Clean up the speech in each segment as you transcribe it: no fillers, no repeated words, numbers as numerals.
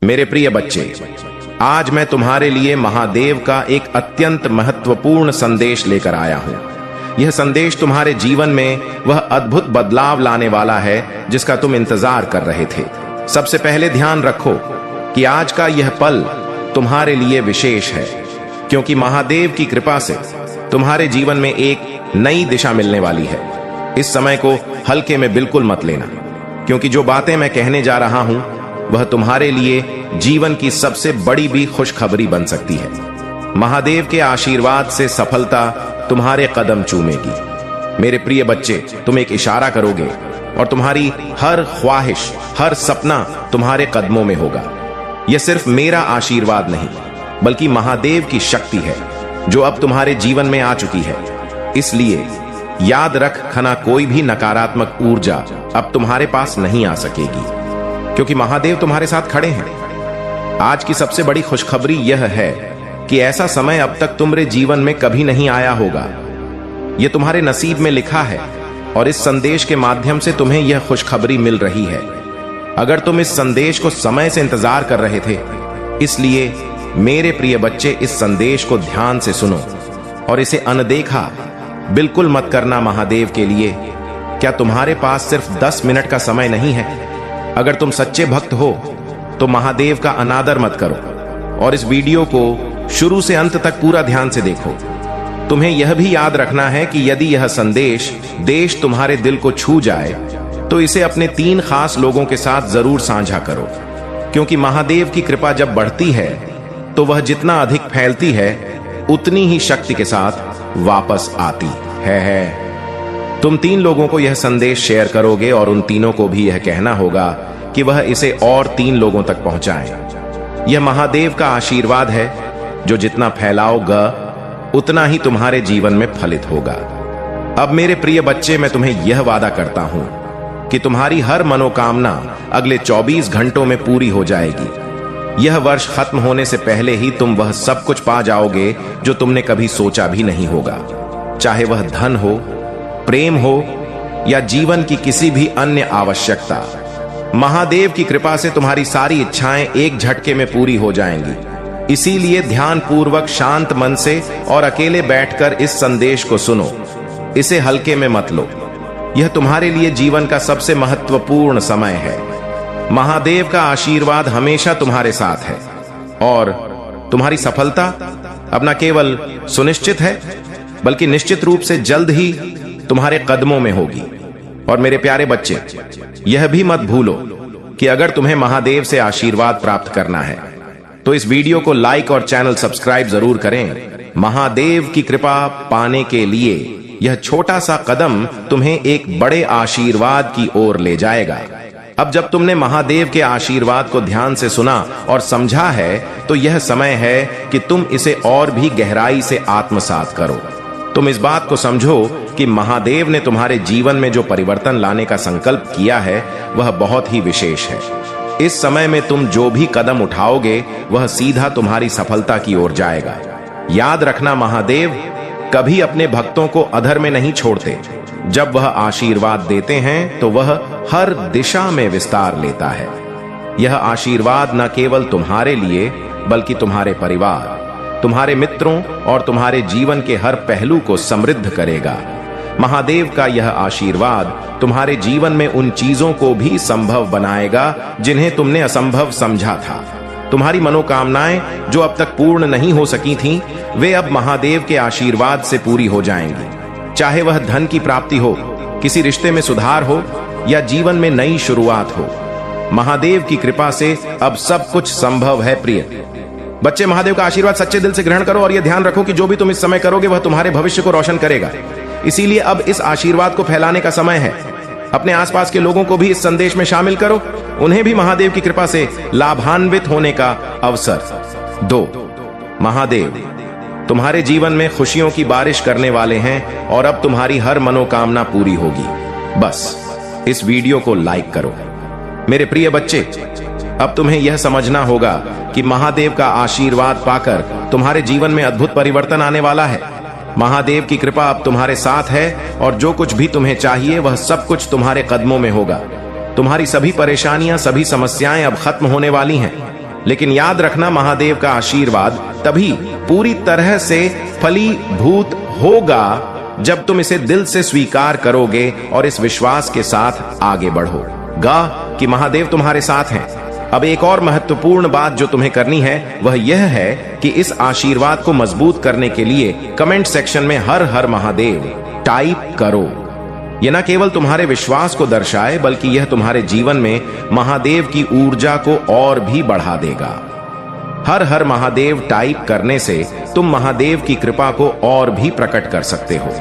मेरे प्रिय बच्चे, आज मैं तुम्हारे लिए महादेव का एक अत्यंत महत्वपूर्ण संदेश लेकर आया हूं। यह संदेश तुम्हारे जीवन में वह अद्भुत बदलाव लाने वाला है जिसका तुम इंतजार कर रहे थे। सबसे पहले ध्यान रखो कि आज का यह पल तुम्हारे लिए विशेष है, क्योंकि महादेव की कृपा से तुम्हारे जीवन में एक नई दिशा मिलने वाली है। इस समय को हल्के में बिल्कुल मत लेना, क्योंकि जो बातें मैं कहने जा रहा हूं वह तुम्हारे लिए जीवन की सबसे बड़ी भी खुशखबरी बन सकती है। महादेव के आशीर्वाद से सफलता तुम्हारे कदम चूमेगी। मेरे प्रिय बच्चे, तुम एक इशारा करोगे और तुम्हारी हर ख्वाहिश, हर सपना तुम्हारे कदमों में होगा। यह सिर्फ मेरा आशीर्वाद नहीं, बल्कि महादेव की शक्ति है जो अब तुम्हारे जीवन में आ चुकी है। इसलिए याद रख, खना कोई भी नकारात्मक ऊर्जा अब तुम्हारे पास नहीं आ सकेगी, क्योंकि महादेव तुम्हारे साथ खड़े हैं। आज की सबसे बड़ी खुशखबरी यह है कि ऐसा समय अब तक तुम्हारे जीवन में कभी नहीं आया होगा। यह तुम्हारे नसीब में लिखा है और इस संदेश के माध्यम से तुम्हें यह खुशखबरी मिल रही है। अगर तुम इस संदेश को समय से इंतजार कर रहे थे, इसलिए मेरे प्रिय बच्चे, इस संदेश को ध्यान से सुनो और इसे अनदेखा बिल्कुल मत करना। महादेव के लिए क्या तुम्हारे पास सिर्फ 10 मिनट का समय नहीं है? अगर तुम सच्चे भक्त हो तो महादेव का अनादर मत करो और इस वीडियो को शुरू से अंत तक पूरा ध्यान से देखो। तुम्हें यह भी याद रखना है कि यदि यह संदेश देश तुम्हारे दिल को छू जाए तो इसे अपने 3 खास लोगों के साथ जरूर साझा करो, क्योंकि महादेव की कृपा जब बढ़ती है तो वह जितना अधिक फैलती है उतनी ही शक्ति के साथ वापस आती है। तुम 3 लोगों को यह संदेश शेयर करोगे और उन तीनों को भी यह कहना होगा कि वह इसे और 3 लोगों तक पहुंचाएं। यह महादेव का आशीर्वाद है जो जितना फैलाओगा उतना ही तुम्हारे जीवन में फलित होगा। अब मेरे प्रिय बच्चे, मैं तुम्हें यह वादा करता हूं कि तुम्हारी हर मनोकामना अगले 24 घंटों में पूरी हो जाएगी। यह वर्ष खत्म होने से पहले ही तुम वह सब कुछ पा जाओगे जो तुमने कभी सोचा भी नहीं होगा, चाहे वह धन हो, प्रेम हो या जीवन की किसी भी अन्य आवश्यकता। महादेव की कृपा से तुम्हारी सारी इच्छाएं एक झटके में पूरी हो जाएंगी। इसीलिए ध्यान पूर्वक, शांत मन से और अकेले बैठकर इस संदेश को सुनो। इसे हल्के में मत लो। यह तुम्हारे लिए जीवन का सबसे महत्वपूर्ण समय है। महादेव का आशीर्वाद हमेशा तुम्हारे साथ है और तुम्हारी सफलता अब न केवल सुनिश्चित है, बल्कि निश्चित रूप से जल्द ही तुम्हारे कदमों में होगी। और मेरे प्यारे बच्चे, यह भी मत भूलो कि अगर तुम्हें महादेव से आशीर्वाद प्राप्त करना है तो इस वीडियो को लाइक और चैनल सब्सक्राइब जरूर करें। महादेव की कृपा पाने के लिए यह छोटा सा कदम तुम्हें एक बड़े आशीर्वाद की ओर ले जाएगा। अब जब तुमने महादेव के आशीर्वाद को ध्यान से सुना और समझा है, तो यह समय है कि तुम इसे और भी गहराई से आत्मसात करो। तुम इस बात को समझो कि महादेव ने तुम्हारे जीवन में जो परिवर्तन लाने का संकल्प किया है वह बहुत ही विशेष है। इस समय में तुम जो भी कदम उठाओगे वह सीधा तुम्हारी सफलता की ओर जाएगा। याद रखना, महादेव कभी अपने भक्तों को अधर में नहीं छोड़ते। जब वह आशीर्वाद देते हैं तो वह हर दिशा में विस्तार लेता है। यह आशीर्वाद न केवल तुम्हारे लिए बल्कि तुम्हारे परिवार, तुम्हारे मित्रों और तुम्हारे जीवन के हर पहलू को समृद्ध करेगा। महादेव का यह आशीर्वाद तुम्हारे जीवन में उन चीजों को भी संभव बनाएगा जिन्हें तुमने असंभव समझा था। तुम्हारी मनोकामनाएं जो अब तक पूर्ण नहीं हो सकी थीं, वे अब महादेव के आशीर्वाद से पूरी हो जाएंगी। चाहे वह धन की प्राप्ति हो, किसी रिश्ते में सुधार हो या जीवन में नई शुरुआत हो, महादेव की कृपा से अब सब कुछ संभव है। प्रिय बच्चे, महादेव का आशीर्वाद सच्चे दिल से ग्रहण करो और यह ध्यान रखो कि जो भी तुम इस समय करोगे वह तुम्हारे भविष्य को रोशन करेगा। इसीलिए अब इस आशीर्वाद को फैलाने का समय है। अपने आसपास के लोगों को भी इस संदेश में शामिल करो, उन्हें भी महादेव की कृपा से लाभान्वित होने का अवसर दो। महादेव तुम्हारे जीवन में खुशियों की बारिश करने वाले हैं और अब तुम्हारी हर मनोकामना पूरी होगी। बस इस वीडियो को लाइक करो। मेरे प्रिय बच्चे, अब तुम्हें यह समझना होगा कि महादेव का आशीर्वाद पाकर तुम्हारे जीवन में अद्भुत परिवर्तन आने वाला है। महादेव की कृपा अब तुम्हारे साथ है और जो कुछ भी तुम्हें चाहिए वह सब कुछ तुम्हारे कदमों में होगा। तुम्हारी सभी परेशानियां, सभी समस्याएं अब खत्म होने वाली हैं। लेकिन याद रखना, महादेव का आशीर्वाद तभी पूरी तरह से फलीभूत होगा जब तुम इसे दिल से स्वीकार करोगे और इस विश्वास के साथ आगे बढ़ोगा कि महादेव तुम्हारे साथ हैं। अब एक और महत्वपूर्ण बात जो तुम्हें करनी है वह यह है कि इस आशीर्वाद को मजबूत करने के लिए कमेंट सेक्शन में हर हर महादेव टाइप करो। यह न केवल तुम्हारे विश्वास को दर्शाए बल्कि यह तुम्हारे जीवन में महादेव की ऊर्जा को और भी बढ़ा देगा। हर हर महादेव टाइप करने से तुम महादेव की कृपा को और भी प्रकट कर सकते हो,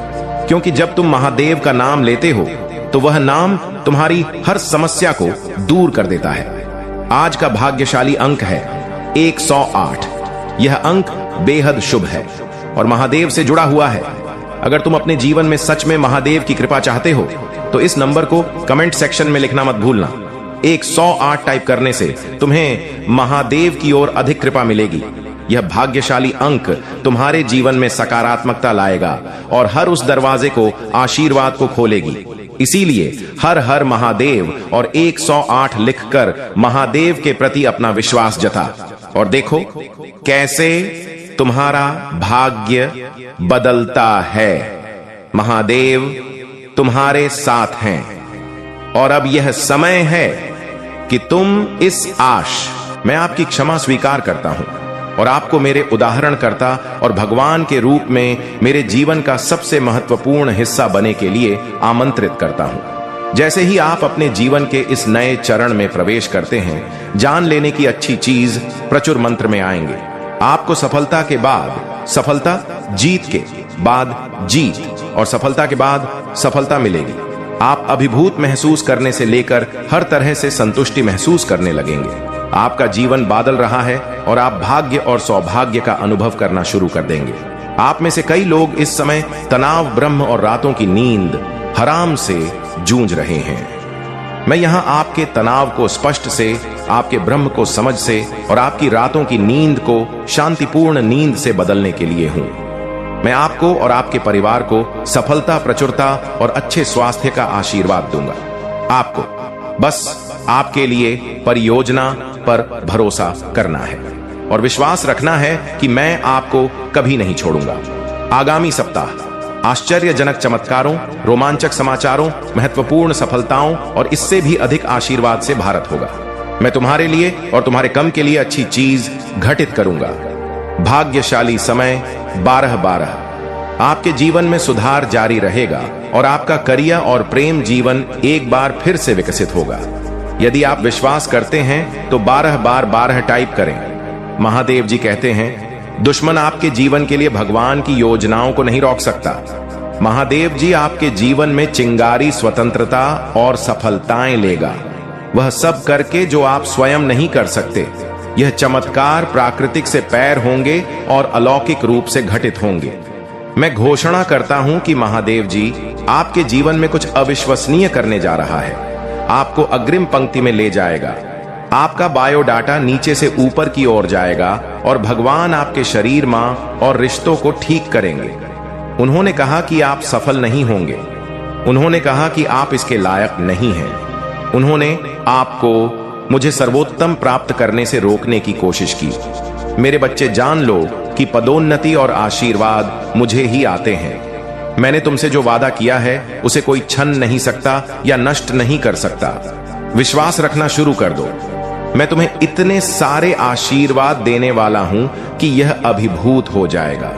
क्योंकि जब तुम महादेव का नाम लेते हो तो वह नाम तुम्हारी हर समस्या को दूर कर देता है। आज का भाग्यशाली अंक है 108। यह अंक बेहद शुभ है और महादेव से जुड़ा हुआ है। अगर तुम अपने जीवन में सच में महादेव की कृपा चाहते हो तो इस नंबर को कमेंट सेक्शन में लिखना मत भूलना। 108 टाइप करने से तुम्हें महादेव की ओर अधिक कृपा मिलेगी। यह भाग्यशाली अंक तुम्हारे जीवन में सकारात्मकता लाएगा और हर उस दरवाजे को आशीर्वाद को खोलेगी। इसीलिए हर हर महादेव और 108 लिखकर महादेव के प्रति अपना विश्वास जता और देखो कैसे तुम्हारा भाग्य बदलता है। महादेव तुम्हारे साथ हैं और अब यह समय है कि तुम इस मैं आपकी क्षमा स्वीकार करता हूं और आपको मेरे उदाहरणकर्ता और भगवान के रूप में मेरे जीवन का सबसे महत्वपूर्ण हिस्सा बने के लिए आमंत्रित करता हूं। जैसे ही आप अपने जीवन के इस नए चरण में प्रवेश करते हैं, जान लेने की अच्छी चीज प्रचुर मंत्र में आएंगे। आपको सफलता के बाद सफलता, जीत के बाद जीत और सफलता के बाद सफलता मिलेगी। आप अभिभूत महसूस करने से लेकर हर तरह से संतुष्टि महसूस करने लगेंगे। आपका जीवन बादल रहा है और आप भाग्य और सौभाग्य का अनुभव करना शुरू कर देंगे। आप में से कई लोग इस समय तनाव, ब्रह्म और रातों की नींद हराम से जूझ रहे हैं। मैं यहां आपके तनाव को स्पष्ट से, आपके ब्रह्म को समझ से और आपकी रातों की नींद को शांतिपूर्ण नींद से बदलने के लिए हूं। मैं आपको और आपके परिवार को सफलता, प्रचुरता और अच्छे स्वास्थ्य का आशीर्वाद दूंगा। आपको बस आपके लिए परियोजना पर भरोसा करना है और विश्वास रखना है कि मैं आपको कभी नहीं छोड़ूंगा। आगामी सप्ताह आश्चर्यजनक चमत्कारों, रोमांचक समाचारों, महत्वपूर्ण सफलताओं और इससे भी अधिक आशीर्वाद से भारत होगा। मैं तुम्हारे लिए और तुम्हारे कम के लिए अच्छी चीज घटित करूंगा। भाग्यशाली समय 12/12। आपके जीवन में सुधार जारी रहेगा और आपका करियर और प्रेम जीवन एक बार फिर से विकसित होगा। यदि आप विश्वास करते हैं तो 12/12 टाइप करें। महादेव जी कहते हैं, दुश्मन आपके जीवन के लिए भगवान की योजनाओं को नहीं रोक सकता। महादेव जी आपके जीवन में चिंगारी, स्वतंत्रता और सफलताएं लेगा, वह सब करके जो आप स्वयं नहीं कर सकते। यह चमत्कार प्राकृतिक से पैर होंगे और अलौकिक रूप से घटित होंगे। मैं घोषणा करता हूं कि महादेव जी आपके जीवन में कुछ अविश्वसनीय करने जा रहा है। आपको अग्रिम पंक्ति में ले जाएगा। आपका बायोडाटा नीचे से ऊपर की ओर जाएगा और भगवान आपके शरीर, मां और रिश्तों को ठीक करेंगे। उन्होंने कहा कि आप सफल नहीं होंगे। उन्होंने कहा कि आप इसके लायक नहीं हैं। उन्होंने आपको मुझे सर्वोत्तम प्राप्त करने से रोकने की कोशिश की। मेरे बच्चे, जान लो कि पदोन्नति और आशीर्वाद मुझे ही आते हैं। मैंने तुमसे जो वादा किया है उसे कोई छन नहीं सकता या नष्ट नहीं कर सकता। विश्वास रखना शुरू कर दो। मैं तुम्हें इतने सारे आशीर्वाद देने वाला हूं कि यह अभिभूत हो जाएगा।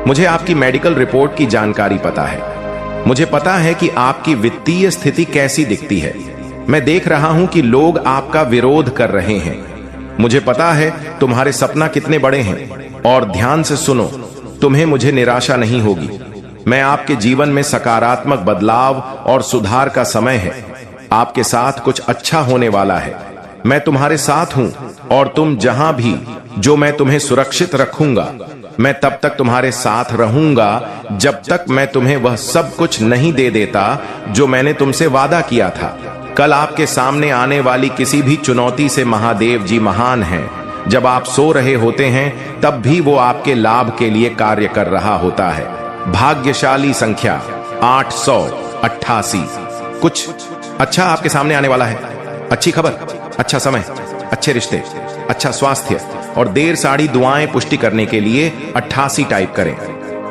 मुझे आपकी मेडिकल रिपोर्ट की जानकारी पता है। मुझे पता है कि आपकी वित्तीय स्थिति कैसी दिखती है। मैं देख रहा हूं कि लोग आपका विरोध कर रहे हैं। मुझे पता है तुम्हारे सपना कितने बड़े हैं और ध्यान से सुनो, तुम्हें मुझे निराशा नहीं होगी। मैं आपके जीवन में सकारात्मक बदलाव और सुधार का समय है। आपके साथ कुछ अच्छा होने वाला है। मैं तुम्हारे साथ हूं और तुम जहां भी, जो मैं तुम्हें सुरक्षित रखूंगा। मैं तब तक तुम्हारे साथ रहूंगा जब तक मैं तुम्हें वह सब कुछ नहीं दे देता जो मैंने तुमसे वादा किया था। कल आपके सामने आने वाली किसी भी चुनौती से महादेव जी महान हैं। जब आप सो रहे होते हैं तब भी वो आपके लाभ के लिए कार्य कर रहा होता है। भाग्यशाली संख्या 888। कुछ अच्छा आपके सामने आने वाला है। अच्छी खबर, अच्छा समय, अच्छे रिश्ते। अच्छा स्वास्थ्य और देर साड़ी दुआएं पुष्टि करने के लिए 88 टाइप करें।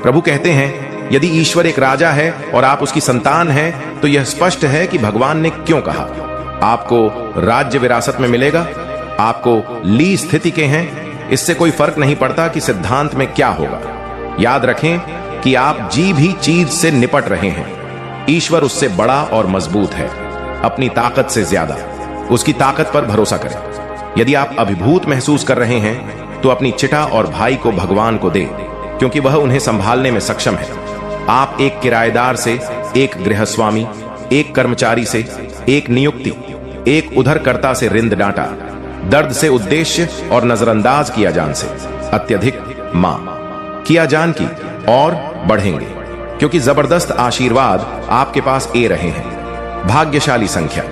प्रभु कहते हैं, यदि ईश्वर एक राजा है और आप उसकी संतान हैं, तो यह स्पष्ट है कि भगवान ने क्यों कहा आपको राज्य विरासत में मिलेगा। आपको ली स्थिति के हैं, इससे कोई फर्क नहीं पड़ता कि सिद्धांत में क्या होगा। याद रखें कि आप जी भी चीज से निपट रहे हैं। ईश्वर उससे बड़ा और मजबूत है, अपनी ताकत से ज्यादा। उसकी ताकत पर भरोसा करें। यदि आप अभिभूत महसूस कर रहे हैं तो अपनी चिटा और भाई को भगवान को दे, क्योंकि वह उन्हें संभालने में सक्षम है। आप एक किराएदार से, एक गृहस्वामी, एक कर्मचारी से, एक नियुक्ति, एक उधरकर्ता से रिंद डांटा, दर्द से उद्देश्य और नजरअंदाज किया जान से, अत्यधिक मां किया जान की और बढ़ेंगे, क्योंकि जबरदस्त आशीर्वाद आपके पास ए रहे हैं। भाग्यशाली संख्या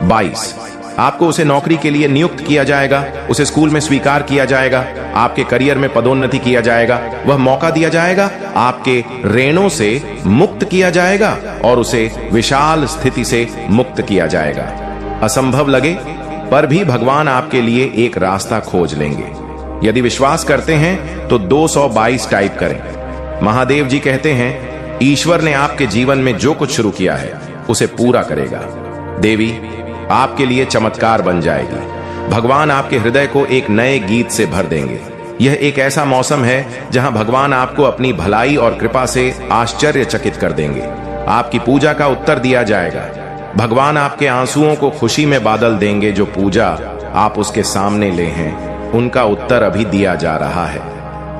22। आपको उसे नौकरी के लिए नियुक्त किया जाएगा, उसे स्कूल में स्वीकार किया जाएगा, आपके करियर में पदोन्नति किया जाएगा, वह मौका दिया जाएगा, आपके ऋणों से मुक्त किया जाएगा और उसे विशाल स्थिति से मुक्त किया जाएगा। असंभव लगे पर भी भगवान आपके लिए एक रास्ता खोज लेंगे। यदि विश्वास करते हैं तो 222 टाइप करें। महादेव जी कहते हैं, ईश्वर ने आपके जीवन में जो कुछ शुरू किया है उसे पूरा करेगा। देवी आपके लिए चमत्कार बन जाएगी। भगवान आपके हृदय को एक नए गीत से भर देंगे। यह एक ऐसा मौसम है जहां भगवान आपको अपनी भलाई और कृपा से आश्चर्यचकित कर देंगे। आपकी पूजा का उत्तर दिया जाएगा। भगवान आपके आंसुओं को खुशी में बादल देंगे। जो पूजा आप उसके सामने ले हैं, उनका उत्तर अभी दिया जा रहा है।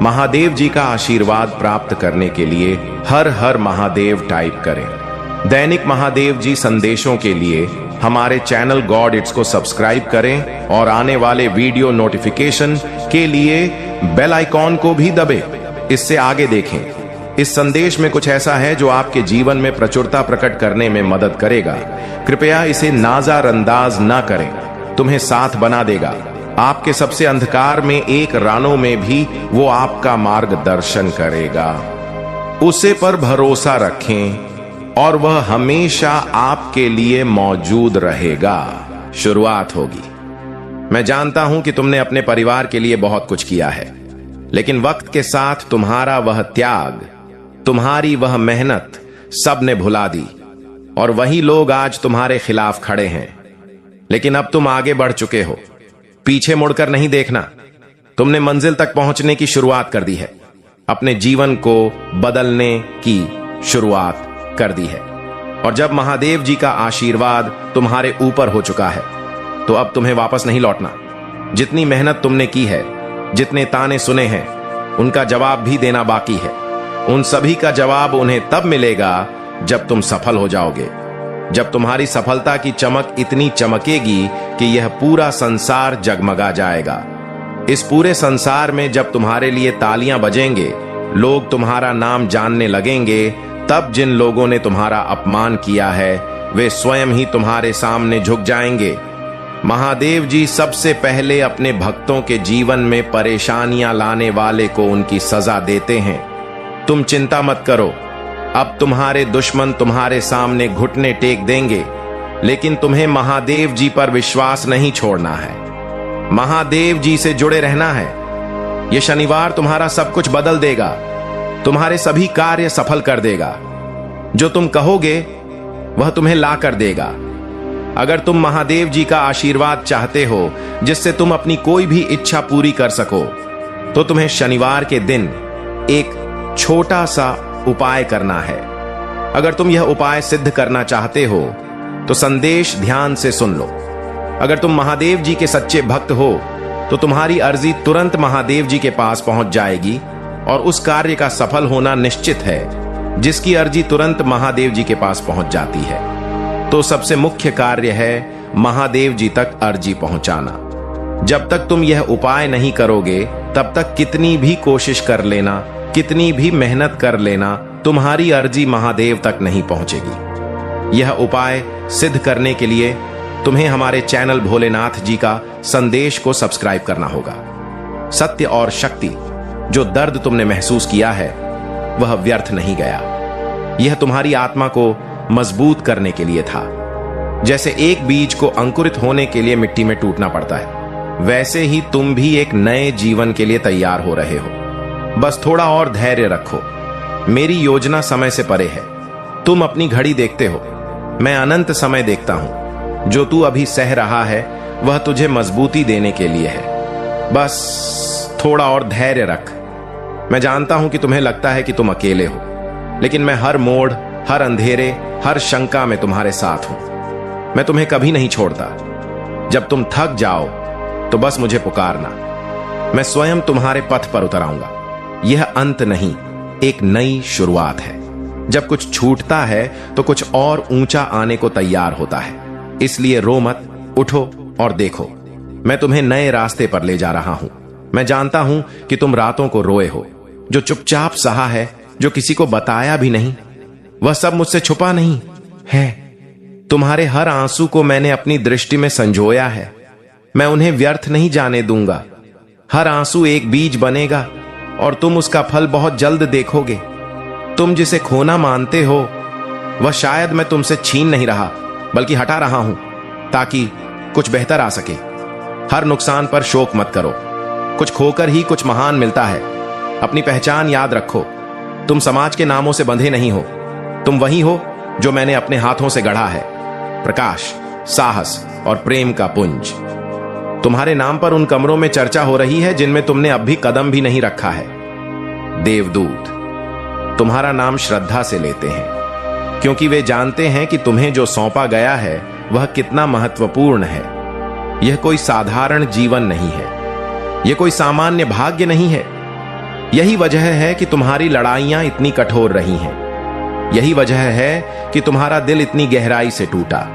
महादेव जी का आशीर्वाद प्राप्त करने के लिए हर हर महादेव टाइप करें। दैनिक महादेव जी संदेशों के लिए हमारे चैनल गॉड इट्स को सब्सक्राइब करें और आने वाले वीडियो नोटिफिकेशन के लिए बेल आइकॉन को भी दबे। इससे आगे देखें। इस संदेश में कुछ ऐसा है जो आपके जीवन में प्रचुरता प्रकट करने में मदद करेगा। कृपया इसे नाज़रअंदाज ना करें, तुम्हें साथ बना देगा। आपके सबसे अंधकार में एक रानों में भी वो आपका मार्गदर्शन करेगा। उसे पर भरोसा रखें और वह हमेशा आपके लिए मौजूद रहेगा। शुरुआत होगी। मैं जानता हूं कि तुमने अपने परिवार के लिए बहुत कुछ किया है, लेकिन वक्त के साथ तुम्हारा वह त्याग, तुम्हारी वह मेहनत सब ने भुला दी और वही लोग आज तुम्हारे खिलाफ खड़े हैं। लेकिन अब तुम आगे बढ़ चुके हो, पीछे मुड़कर नहीं देखना। तुमने मंजिल तक पहुंचने की शुरुआत कर दी है, अपने जीवन को बदलने की शुरुआत कर दी है। और जब महादेव जी का आशीर्वाद तुम्हारे ऊपर हो चुका है, तो अब तुम्हें वापस नहीं लौटना। जितनी मेहनत तुमने की है, जितने ताने सुने हैं, उनका जवाब भी देना बाकी है। उन सभी का जवाब उन्हें तब मिलेगा जब तुम सफल हो जाओगे, जब तुम्हारी सफलता की चमक इतनी चमकेगी कि यह पूरा संसार जगमगा जाएगा। इस पूरे संसार में जब तुम्हारे लिए तालियां बजेंगे, लोग तुम्हारा नाम जानने लगेंगे, तब जिन लोगों ने तुम्हारा अपमान किया है, वे स्वयं ही तुम्हारे सामने झुक जाएंगे। महादेव जी सबसे पहले अपने भक्तों के जीवन में परेशानियां लाने वाले को उनकी सजा देते हैं। तुम चिंता मत करो, अब तुम्हारे दुश्मन तुम्हारे सामने घुटने टेक देंगे, लेकिन तुम्हें महादेव जी पर विश्वास नहीं छोड़ना है। महादेव जी से जुड़े रहना है। यह शनिवार तुम्हारा सब कुछ बदल देगा, तुम्हारे सभी कार्य सफल कर देगा। जो तुम कहोगे वह तुम्हें ला कर देगा। अगर तुम महादेव जी का आशीर्वाद चाहते हो जिससे तुम अपनी कोई भी इच्छा पूरी कर सको, तो तुम्हें शनिवार के दिन एक छोटा सा उपाय करना है। अगर तुम यह उपाय सिद्ध करना चाहते हो तो संदेश ध्यान से सुन लो। अगर तुम महादेव जी के सच्चे भक्त हो तो तुम्हारी अर्जी तुरंत महादेव जी के पास पहुंच जाएगी और उस कार्य का सफल होना निश्चित है जिसकी अर्जी तुरंत महादेव जी के पास पहुंच जाती है। तो सबसे मुख्य कार्य है महादेव जी तक अर्जी पहुंचाना। जब तक तुम यह उपाय नहीं करोगे, तब तक कितनी भी कोशिश कर लेना, कितनी भी मेहनत कर लेना, तुम्हारी अर्जी महादेव तक नहीं पहुंचेगी। यह उपाय सिद्ध करने के लिए तुम्हें हमारे चैनल भोलेनाथ जी का संदेश को सब्सक्राइब करना होगा। सत्य और शक्ति, जो दर्द तुमने महसूस किया है वह व्यर्थ नहीं गया। यह तुम्हारी आत्मा को मजबूत करने के लिए था। जैसे एक बीज को अंकुरित होने के लिए मिट्टी में टूटना पड़ता है, वैसे ही तुम भी एक नए जीवन के लिए तैयार हो रहे हो। बस थोड़ा और धैर्य रखो। मेरी योजना समय से परे है। तुम अपनी घड़ी देखते हो, मैं अनंत समय देखता हूं। जो तू अभी सह रहा है वह तुझे मजबूती देने के लिए है। बस थोड़ा और धैर्य रख। मैं जानता हूं कि तुम्हें लगता है कि तुम अकेले हो, लेकिन मैं हर मोड़, हर अंधेरे, हर शंका में तुम्हारे साथ हूं। मैं तुम्हें कभी नहीं छोड़ता। जब तुम थक जाओ तो बस मुझे पुकारना। मैं स्वयं तुम्हारे पथ पर उतर आऊंगा। यह अंत नहीं, एक नई शुरुआत है। जब कुछ छूटता है तो कुछ और ऊंचा आने को तैयार होता है। इसलिए रो मत, उठो और देखो। मैं तुम्हें नए रास्ते पर ले जा रहा हूं। मैं जानता हूं कि तुम रातों को रोए हो। जो चुपचाप सहा है, जो किसी को बताया भी नहीं, वह सब मुझसे छुपा नहीं है। तुम्हारे हर आंसू को मैंने अपनी दृष्टि में संजोया है। मैं उन्हें व्यर्थ नहीं जाने दूंगा। हर आंसू एक बीज बनेगा और तुम उसका फल बहुत जल्द देखोगे। तुम जिसे खोना मानते हो वह शायद मैं तुमसे छीन नहीं रहा, बल्कि हटा रहा हूं ताकि कुछ बेहतर आ सके। हर नुकसान पर शोक मत करो। कुछ खोकर ही कुछ महान मिलता है। अपनी पहचान याद रखो। तुम समाज के नामों से बंधे नहीं हो। तुम वही हो जो मैंने अपने हाथों से गढ़ा है। प्रकाश, साहस और प्रेम का पुंज। तुम्हारे नाम पर उन कमरों में चर्चा हो रही है जिनमें तुमने अब भी कदम भी नहीं रखा है। देवदूत तुम्हारा नाम श्रद्धा से लेते हैं, क्योंकि वे जानते हैं कि तुम्हें जो सौंपा गया है वह कितना महत्वपूर्ण है। यह कोई साधारण जीवन नहीं है। यह कोई सामान्य भाग्य नहीं है। यही वजह है कि तुम्हारी लड़ाइयां इतनी कठोर रही हैं। यही वजह है कि तुम्हारा दिल इतनी गहराई से टूटा।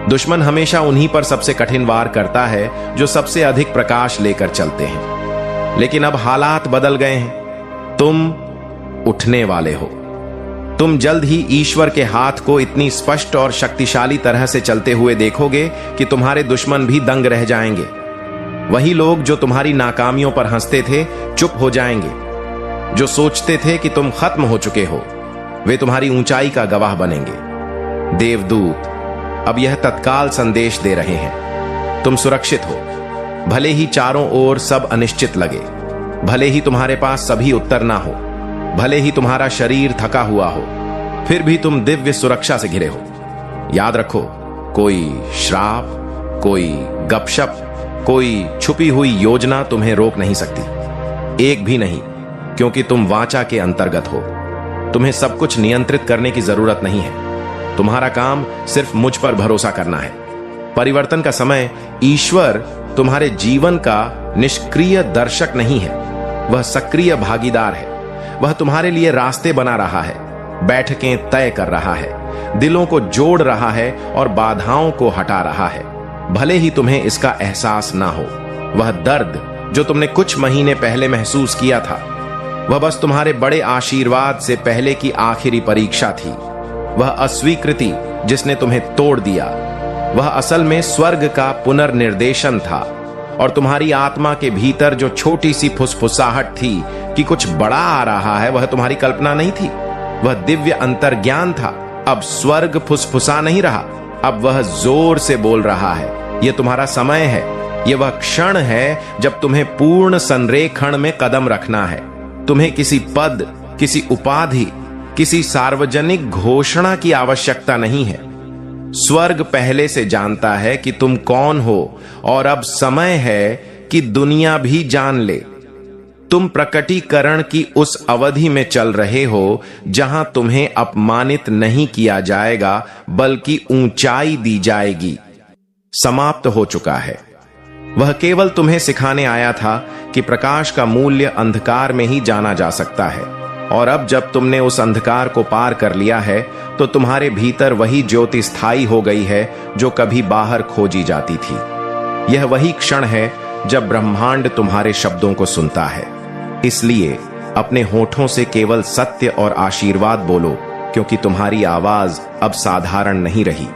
दुश्मन हमेशा उन्हीं पर सबसे कठिन वार करता है जो सबसे अधिक प्रकाश लेकर चलते हैं। लेकिन अब हालात बदल गए हैं। तुम उठने वाले हो। तुम जल्द ही ईश्वर के हाथ को इतनी स्पष्ट और शक्तिशाली तरह से चलते हुए देखोगे कि तुम्हारे दुश्मन भी दंग रह जाएंगे। वही लोग जो तुम्हारी नाकामियों पर हंसते थे चुप हो जाएंगे। जो सोचते थे कि तुम खत्म हो चुके हो, वे तुम्हारी ऊंचाई का गवाह बनेंगे। देवदूत अब यह तत्काल संदेश दे रहे हैं। तुम सुरक्षित हो। भले ही चारों ओर सब अनिश्चित लगे, भले ही तुम्हारे पास सभी उत्तर ना हो, भले ही तुम्हारा शरीर थका हुआ हो, फिर भी तुम दिव्य सुरक्षा से घिरे हो। याद रखो, कोई श्राप, कोई गपशप, कोई छुपी हुई योजना तुम्हें रोक नहीं सकती। एक भी नहीं, क्योंकि तुम वाचा के अंतर्गत हो। तुम्हें सब कुछ नियंत्रित करने की जरूरत नहीं है। तुम्हारा काम सिर्फ मुझ पर भरोसा करना है। परिवर्तन का समय ईश्वर तुम्हारे जीवन का निष्क्रिय दर्शक नहीं है, वह सक्रिय भागीदार है। वह तुम्हारे लिए रास्ते बना रहा है, बैठकें तय कर रहा है, दिलों को जोड़ रहा है और बाधाओं को हटा रहा है। भले ही तुम्हें इसका एहसास ना हो, वह दर्द जो तुमने कुछ महीने पहले महसूस किया था, वह बस तुम्हारे बड़े आशीर्वाद से पहले की आखिरी परीक्षा थी। वह अस्वीकृति जिसने तुम्हें तोड़ दिया, वह असल में स्वर्ग का पुनर्निर्देशन था। और तुम्हारी आत्मा के भीतर जो छोटी सी फुसफुसाहट थी कि कुछ बड़ा आ रहा है, वह तुम्हारी कल्पना नहीं थी, वह दिव्य अंतर्ज्ञान था। अब स्वर्ग फुसफुसा नहीं रहा, अब वह जोर से बोल रहा है। यह तुम्हारा समय है। यह वह क्षण है जब तुम्हें पूर्ण संरेखण में कदम रखना है। तुम्हें किसी पद, किसी उपाधि, किसी सार्वजनिक घोषणा की आवश्यकता नहीं है। स्वर्ग पहले से जानता है कि तुम कौन हो और अब समय है कि दुनिया भी जान ले। तुम प्रकटीकरण की उस अवधि में चल रहे हो जहां तुम्हें अपमानित नहीं किया जाएगा, बल्कि ऊंचाई दी जाएगी। समाप्त हो चुका है। वह केवल तुम्हें सिखाने आया था कि प्रकाश का मूल्य अंधकार में ही जाना जा सकता है। और अब जब तुमने उस अंधकार को पार कर लिया है, तो तुम्हारे भीतर वही ज्योति स्थायी हो गई है जो कभी बाहर खोजी जाती थी। यह वही क्षण है जब ब्रह्मांड तुम्हारे शब्दों को सुनता है। इसलिए अपने होठों से केवल सत्य और आशीर्वाद बोलो, क्योंकि तुम्हारी आवाज अब साधारण नहीं रही,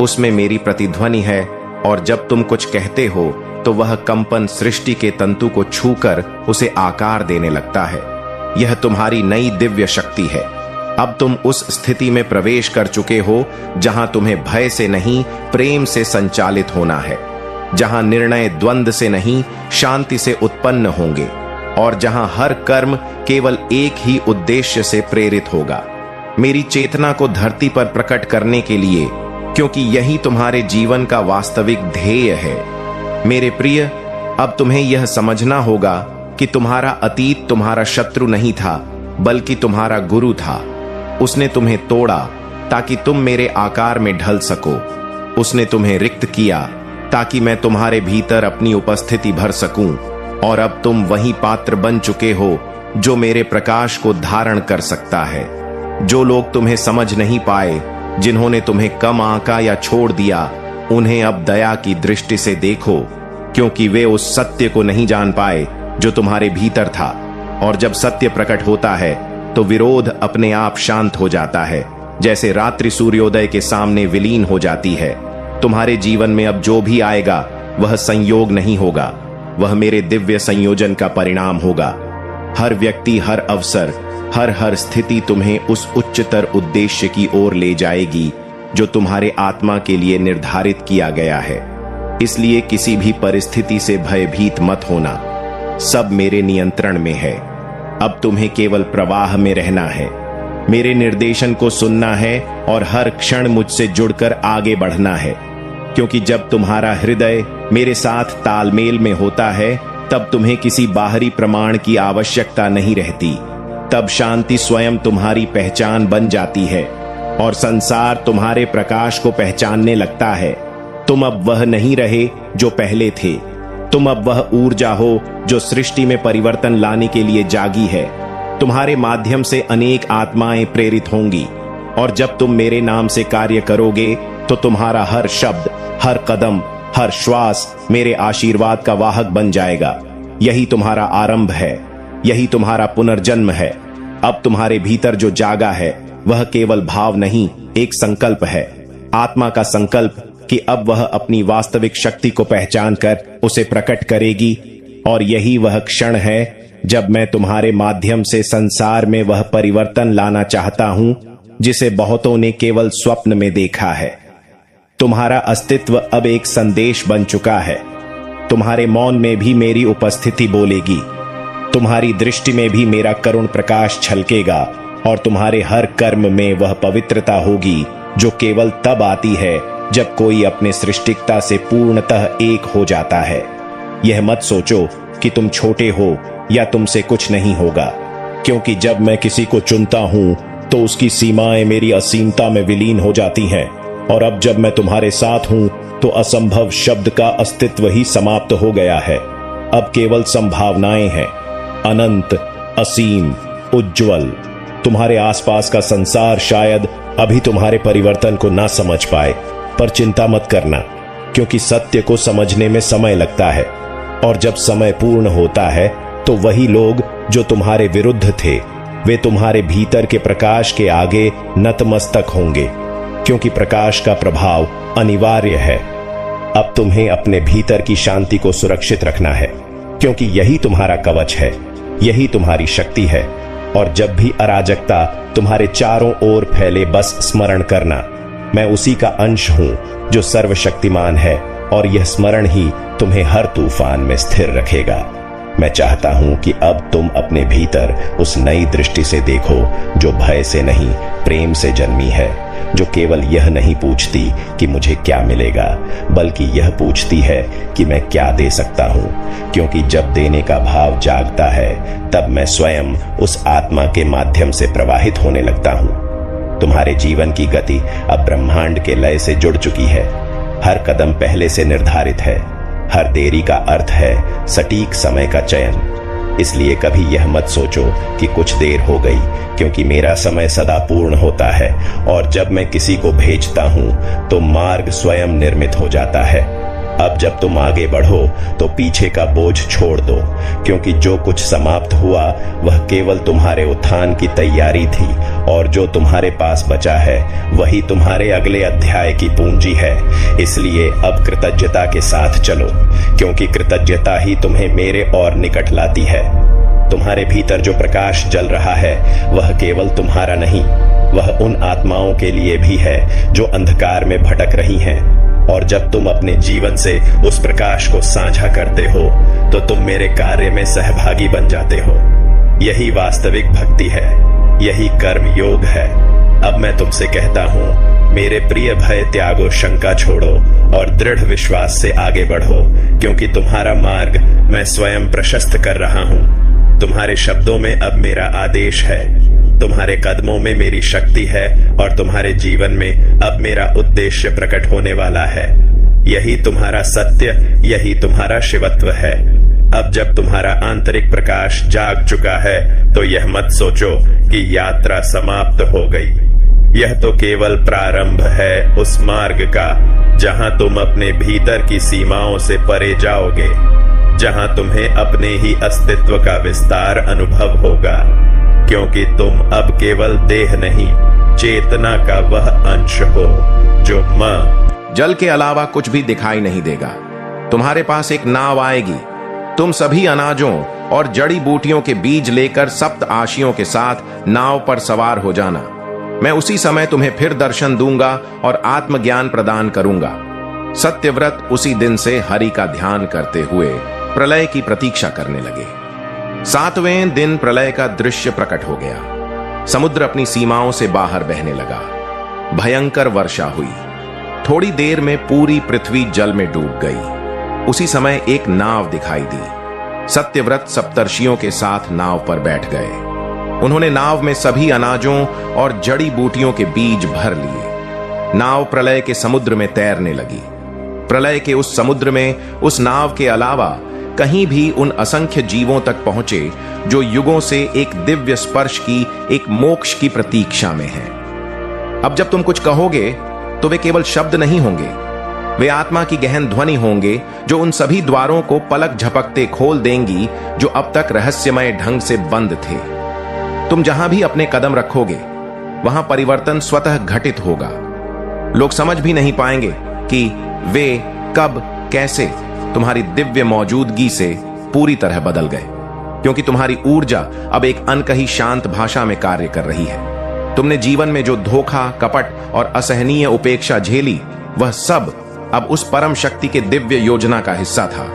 उसमें मेरी प्रतिध्वनि है। और जब तुम कुछ कहते हो तो वह कंपन सृष्टि के तंतु को छूकर उसे आकार देने लगता है। यह तुम्हारी नई दिव्य शक्ति है। अब तुम उस स्थिति में प्रवेश कर चुके हो जहां तुम्हें भय से नहीं, प्रेम से संचालित होना है। जहां निर्णय द्वंद्व से नहीं शांति से उत्पन्न होंगे और जहां हर कर्म केवल एक ही उद्देश्य से प्रेरित होगा, मेरी चेतना को धरती पर प्रकट करने के लिए, क्योंकि यही तुम्हारे जीवन का वास्तविक ध्येय है। मेरे प्रिय, अब तुम्हें यह समझना होगा कि तुम्हारा अतीत तुम्हारा शत्रु नहीं था, बल्कि तुम्हारा गुरु था। उसने तुम्हें तोड़ा ताकि तुम मेरे आकार में ढल सको। उसने तुम्हें रिक्त किया ताकि मैं तुम्हारे भीतर अपनी उपस्थिति भर सकूं, और अब तुम वही पात्र बन चुके हो जो मेरे प्रकाश को धारण कर सकता है। जो लोग तुम्हें समझ नहीं पाए, जिन्होंने तुम्हें कम आंका या छोड़ दिया, उन्हें अब दया की दृष्टि से देखो, क्योंकि वे उस सत्य को नहीं जान पाए जो तुम्हारे भीतर था। और जब सत्य प्रकट होता है तो विरोध अपने आप शांत हो जाता है, जैसे रात्रि सूर्योदय के सामने विलीन हो जाती है। तुम्हारे जीवन में अब जो भी आएगा वह संयोग नहीं होगा, वह मेरे दिव्य संयोजन का परिणाम होगा। हर व्यक्ति, हर अवसर, हर स्थिति तुम्हें उस उच्चतर उद्देश्य की ओर ले जाएगी जो तुम्हारे आत्मा के लिए निर्धारित किया गया है। इसलिए किसी भी परिस्थिति से भयभीत मत होना, सब मेरे नियंत्रण में है। अब तुम्हें केवल प्रवाह में रहना है, मेरे निर्देशन को सुनना है और हर क्षण मुझसे जुड़कर आगे बढ़ना है, क्योंकि जब तुम्हारा हृदय मेरे साथ तालमेल में होता है, तब तुम्हें किसी बाहरी प्रमाण की आवश्यकता नहीं रहती। तब शांति स्वयं तुम्हारी पहचान बन जाती है और संसार तुम्हारे प्रकाश को पहचानने लगता है। तुम अब वह नहीं रहे जो पहले थे, तुम अब वह ऊर्जा हो जो सृष्टि में परिवर्तन लाने के लिए जागी है। तुम्हारे माध्यम से अनेक आत्माएं प्रेरित होंगी, और जब तुम मेरे नाम से कार्य करोगे तो तुम्हारा हर शब्द, हर कदम, हर श्वास मेरे आशीर्वाद का वाहक बन जाएगा। यही तुम्हारा आरंभ है, यही तुम्हारा पुनर्जन्म है। अब तुम्हारे भीतर जो जागा है वह केवल भाव नहीं, एक संकल्प है, आत्मा का संकल्प कि अब वह अपनी वास्तविक शक्ति को पहचान कर उसे प्रकट करेगी। और यही वह क्षण है जब मैं तुम्हारे माध्यम से संसार में वह परिवर्तन लाना चाहता हूं जिसे बहुतों ने केवल स्वप्न में देखा है। तुम्हारा अस्तित्व अब एक संदेश बन चुका है। तुम्हारे मौन में भी मेरी उपस्थिति बोलेगी, तुम्हारी दृष्टि में भी मेरा करुण प्रकाश छलकेगा, और तुम्हारे हर कर्म में वह पवित्रता होगी जो केवल तब आती है जब कोई अपने सृष्टिकता से पूर्णतः एक हो जाता है। यह मत सोचो कि तुम छोटे हो या तुमसे कुछ नहीं होगा, क्योंकि जब मैं किसी को चुनता हूं तो उसकी सीमाएं मेरी असीमता में विलीन हो जाती हैं, और अब जब मैं तुम्हारे साथ हूं तो असंभव शब्द का अस्तित्व ही समाप्त हो गया है। अब केवल संभावनाएं हैं, अनंत, असीम, उज्ज्वल। तुम्हारे आसपास का संसार शायद अभी तुम्हारे परिवर्तन को ना समझ पाए, पर चिंता मत करना, क्योंकि सत्य को समझने में समय लगता है, और जब समय पूर्ण होता है तो वही लोग जो तुम्हारे विरुद्ध थे, वे तुम्हारे भीतर के प्रकाश के आगे नतमस्तक होंगे, क्योंकि प्रकाश का प्रभाव अनिवार्य है। अब तुम्हें अपने भीतर की शांति को सुरक्षित रखना है, क्योंकि यही तुम्हारा कवच है, यही तुम्हारी शक्ति है। और जब भी अराजकता तुम्हारे चारों ओर फैले, बस स्मरण करना, मैं उसी का अंश हूं जो सर्वशक्तिमान है, और यह स्मरण ही तुम्हें हर तूफान में स्थिर रखेगा। मैं चाहता हूं कि अब तुम अपने भीतर उस नई दृष्टि से देखो जो भय से नहीं, प्रेम से जन्मी है, जो केवल यह नहीं पूछती कि मुझे क्या मिलेगा, बल्कि यह पूछती है कि मैं क्या दे सकता हूं, क्योंकि जब देने का भाव जागता है तब मैं स्वयं उस आत्मा के माध्यम से प्रवाहित होने लगता हूं। तुम्हारे जीवन की गति अब ब्रह्मांड के लय से जुड़ चुकी है। हर कदम पहले से निर्धारित है, हर देरी का अर्थ है सटीक समय का चयन। इसलिए कभी यह मत सोचो कि कुछ देर हो गई, क्योंकि मेरा समय सदा पूर्ण होता है, और जब मैं किसी को भेजता हूं तो मार्ग स्वयं निर्मित हो जाता है। अब जब तुम आगे बढ़ो तो पीछे का बोझ छोड़ दो, क्योंकि जो कुछ समाप्त हुआ वह केवल तुम्हारे उत्थान की तैयारी थी, और जो तुम्हारे पास बचा है वही तुम्हारे अगले अध्याय की पूंजी है। इसलिए अब कृतज्ञता के साथ चलो, क्योंकि कृतज्ञता ही तुम्हें मेरे और निकट लाती है। तुम्हारे भीतर जो प्रकाश जल रहा है वह केवल तुम्हारा नहीं, वह उन आत्माओं के लिए भी है जो अंधकार में भटक रही हैं, और जब तुम अपने जीवन से उस प्रकाश को साझा करते हो तो तुम मेरे कार्य में सहभागी बन जाते हो। यही वास्तविक भक्ति है, यही कर्म योग है। अब मैं तुमसे कहता हूँ, मेरे प्रिय भय त्यागो, शंका छोड़ो और दृढ़ विश्वास से आगे बढ़ो, क्योंकि तुम्हारा मार्ग मैं स्वयं प्रशस्त कर रहा हूँ। तुम्हारे शब्दों में अब मेरा आदेश है, तुम्हारे कदमों में मेरी शक्ति है और तुम्हारे जीवन में अब मेरा उद्देश्य प्रकट होने वाला है। यही तुम्हारा सत्य, यही तुम्हारा शिवत्व है। अब जब तुम्हारा आंतरिक प्रकाश जाग चुका है तो यह मत सोचो कि यात्रा समाप्त हो गई। यह तो केवल प्रारंभ है उस मार्ग का जहां तुम अपने भीतर की सीमाओं से परे जाओगे, जहां तुम्हें अपने ही अस्तित्व का विस्तार अनुभव होगा, क्योंकि तुम अब केवल देह नहीं, चेतना का वह अंश हो जो मां। जल के अलावा कुछ भी दिखाई नहीं देगा। तुम्हारे पास एक नाव आएगी। तुम सभी अनाजों और जड़ी बूटियों के बीज लेकर सप्त आशियों के साथ नाव पर सवार हो जाना। मैं उसी समय तुम्हें फिर दर्शन दूंगा और आत्मज्ञान प्रदान करूंगा। सत्यव्रत उसी दिन से हरि का ध्यान करते हुए प्रलय की प्रतीक्षा करने लगे। 7वें दिन प्रलय का दृश्य प्रकट हो गया। समुद्र अपनी सीमाओं से बाहर बहने लगा। भयंकर वर्षा हुई। थोड़ी देर में पूरी पृथ्वी जल में डूब गई। उसी समय एक नाव दिखाई दी। सत्यव्रत सप्तर्षियों के साथ नाव पर बैठ गए। उन्होंने नाव में सभी अनाजों और जड़ी बूटियों के बीज भर लिए। नाव प्रलय के समुद्र में तैरने लगी। प्रलय के उस समुद्र में उस नाव के अलावा कहीं भी उन असंख्य जीवों तक पहुंचे जो युगों से एक दिव्य स्पर्श की, एक मोक्ष की प्रतीक्षा में हैं। अब जब तुम कुछ कहोगे तो वे केवल शब्द नहीं होंगे, वे आत्मा की गहन ध्वनि होंगे जो उन सभी द्वारों को पलक झपकते खोल देंगी जो अब तक रहस्यमय ढंग से बंद थे। तुम जहां भी अपने कदम रखोगे वहां परिवर्तन स्वतः घटित होगा। लोग समझ भी नहीं पाएंगे कि वे कब कैसे तुम्हारी दिव्य मौजूदगी से पूरी तरह बदल गए, क्योंकि तुम्हारी ऊर्जा अब एक अनकही शांत भाषा में कार्य कर रही है। तुमने जीवन में जो धोखा, कपट और असहनीय उपेक्षा झेली, वह सब अब उस परम शक्ति के दिव्य योजना का हिस्सा था,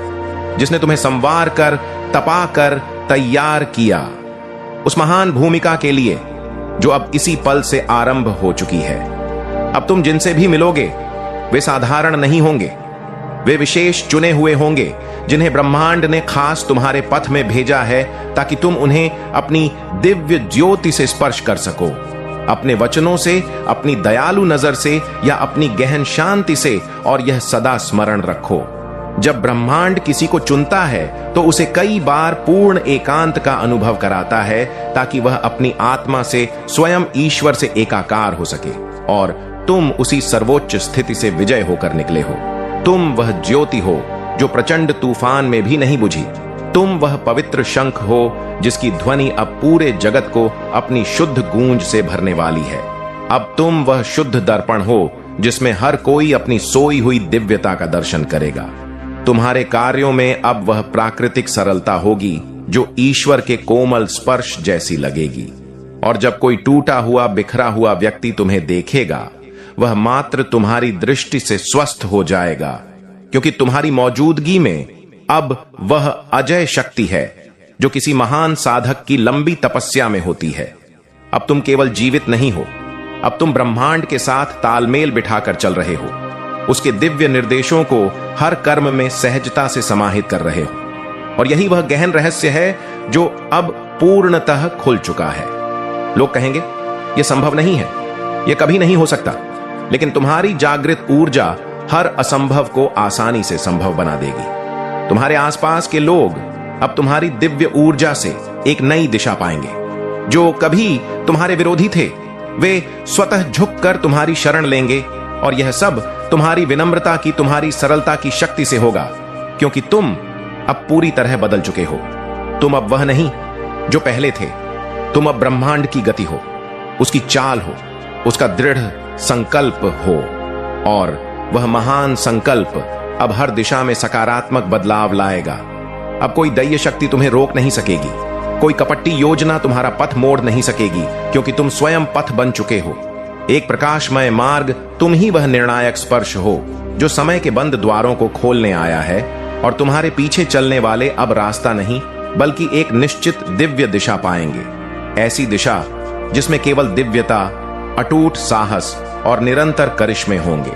जिसने तुम्हें संवार कर, तपा कर तैयार किया उस महान भूमिका के लिए जो अब इसी पल से आरंभ हो चुकी है। अब तुम जिनसे भी मिलोगे वे साधारण नहीं होंगे, वे विशेष चुने हुए होंगे जिन्हें ब्रह्मांड ने खास तुम्हारे पथ में भेजा है ताकि तुम उन्हें अपनी दिव्य ज्योति से स्पर्श कर सको, अपने वचनों से, अपनी दयालु नजर से या अपनी गहन शांति से। और यह सदा स्मरण रखो, जब ब्रह्मांड किसी को चुनता है तो उसे कई बार पूर्ण एकांत का अनुभव कराता है ताकि वह अपनी आत्मा से स्वयं ईश्वर से एकाकार हो सके। और तुम उसी सर्वोच्च स्थिति से विजय होकर निकले हो। तुम वह ज्योति हो जो प्रचंड तूफान में भी नहीं बुझी। तुम वह पवित्र शंख हो जिसकी ध्वनि अब पूरे जगत को अपनी शुद्ध गूंज से भरने वाली है। अब तुम वह शुद्ध दर्पण हो जिसमें हर कोई अपनी सोई हुई दिव्यता का दर्शन करेगा। तुम्हारे कार्यों में अब वह प्राकृतिक सरलता होगी जो ईश्वर के कोमल स्पर्श जैसी लगेगी। और जब कोई टूटा हुआ, बिखरा हुआ व्यक्ति तुम्हें देखेगा, वह मात्र तुम्हारी दृष्टि से स्वस्थ हो जाएगा, क्योंकि तुम्हारी मौजूदगी में अब वह अजय शक्ति है जो किसी महान साधक की लंबी तपस्या में होती है। अब तुम केवल जीवित नहीं हो, अब तुम ब्रह्मांड के साथ तालमेल बिठाकर चल रहे हो, उसके दिव्य निर्देशों को हर कर्म में सहजता से समाहित कर रहे हो। और यही वह गहन रहस्य है जो अब पूर्णतः खुल चुका है। लोग कहेंगे यह संभव नहीं है, यह कभी नहीं हो सकता, लेकिन तुम्हारी जागृत ऊर्जा हर असंभव को आसानी से संभव बना देगी। तुम्हारे आसपास के लोग अब तुम्हारी दिव्य ऊर्जा से एक नई दिशा पाएंगे। जो कभी तुम्हारे विरोधी थे वे स्वतः झुककर तुम्हारी शरण लेंगे, और यह सब तुम्हारी विनम्रता की, तुम्हारी सरलता की शक्ति से होगा, क्योंकि तुम अब पूरी तरह बदल चुके हो। तुम अब वह नहीं जो पहले थे, तुम अब ब्रह्मांड की गति हो, उसकी चाल हो, उसका दृढ़ संकल्प हो। और वह महान संकल्प अब हर दिशा में सकारात्मक बदलाव लाएगा। अब कोई दैत्य शक्ति तुम्हें रोक नहीं सकेगी, कोई कपटी योजना तुम्हारा पथ मोड़ नहीं सकेगी, क्योंकि तुम स्वयं पथ बन चुके हो। एक प्रकाशमय मार्ग तुम ही वह निर्णायक स्पर्श हो जो समय के बंद द्वारों को खोलने आया है, और तुम्हारे पीछे चलने वाले अब रास्ता नहीं बल्कि एक निश्चित दिव्य दिशा पाएंगे। ऐसी दिशा जिसमें केवल दिव्यता, अटूट साहस और निरंतर करिश्मे होंगे।